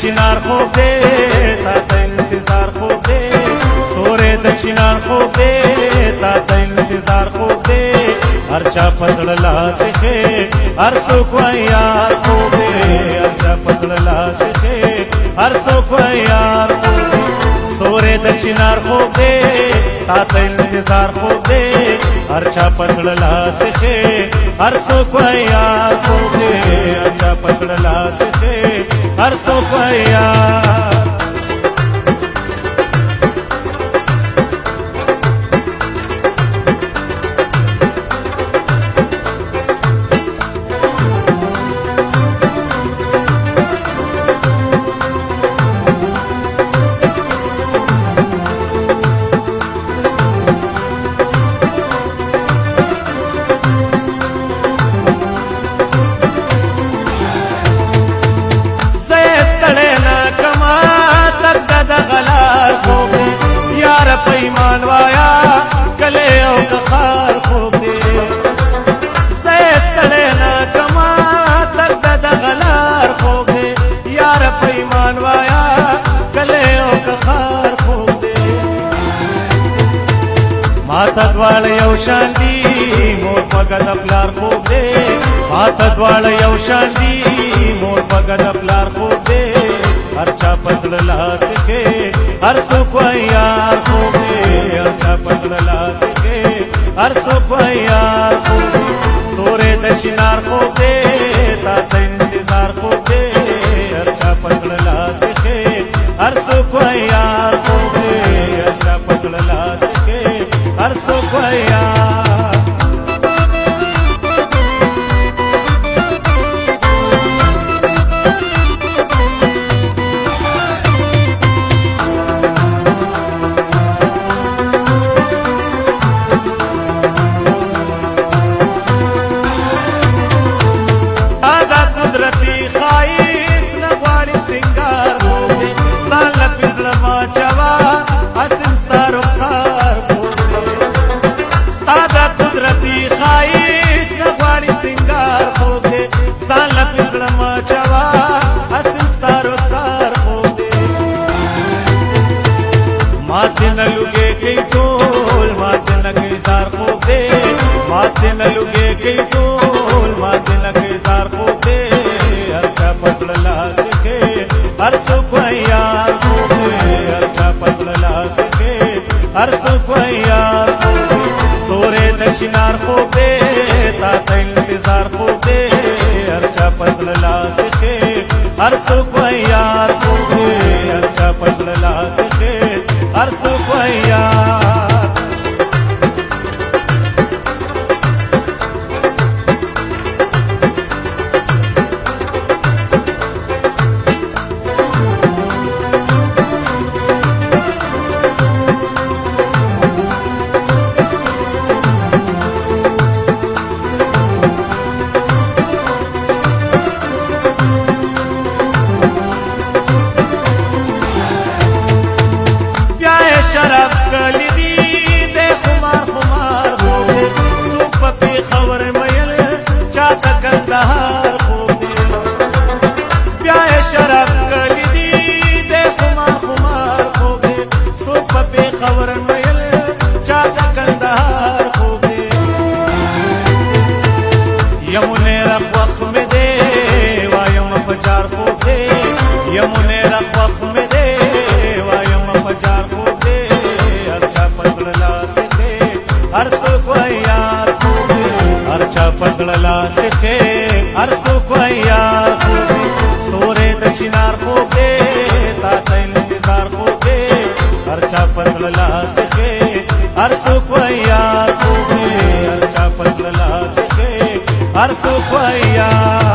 چنار خوب دے تا تا انتظار خوب دے سورے د چنار خوب دے تا تا انتظار خوب دے ہر چا پزړ لاس کې هر څوک یار خوب دے هر چا پزړ لاس کې هر څوک یار خوب دے سورے د چنار خوب دے تا تا انتظار خوب دے ہر چا پزړ لاس کې هر څوک یار خوب دے هر چا پزړ لاس کې هر څوک یار پیمان وایا کله او کخار خوب دے سیستړی نه کما تک د غلار خوب دے یار پیمان وایا کله او کخار خوب دے ماته دواړه یو شان دي مور پګه د پلار خوب دے ماته دواړه یو شان دي مور پګه د پلار خوب دے ہر چا پزړ لاس کې هر څوک یار خوب دے ہر چا پزړ لاس کې هر څوک یار خوب دے سورے د چنار خوب دے تا تا انتظار خوب دے ہر چا پزړ لاس کې هر څوک یار خوب دے ہر چا پزړ لاس کې هر څوک یار ماتے نہ لگے کئی ٹول ماتے نہ کئی زار خوب دے ماتے نہ لگے کئی ٹول ماتے نہ کئی زار خوب دے ہر چا پزړ لاس کې هر څوک یار خوب دے ہر چا پزړ لاس کې هر څوک یار خوب دے سورے د چنار خوب دے تا تا انتظار خوب دے ہر چا پزړ لاس کې هر څوک یار خوب دے ہر چا پزړ لاس کې ہر څوک یار یمونه رخ میں دے وایم پچار خوب دے یمونه رخ میں دے وایم پچار خوب دے ہر چا پزړ لاس کې هر څوک یار خوب دے ہر چا پزړ لاس کې هر څوک یار خوب دے سورے د چنار خوب دے تا تا انتظار خوب دے ہر چا پزړ لاس کې هر څوک یار خوب دے ہر چا پزړ لاس کې هر څوک یار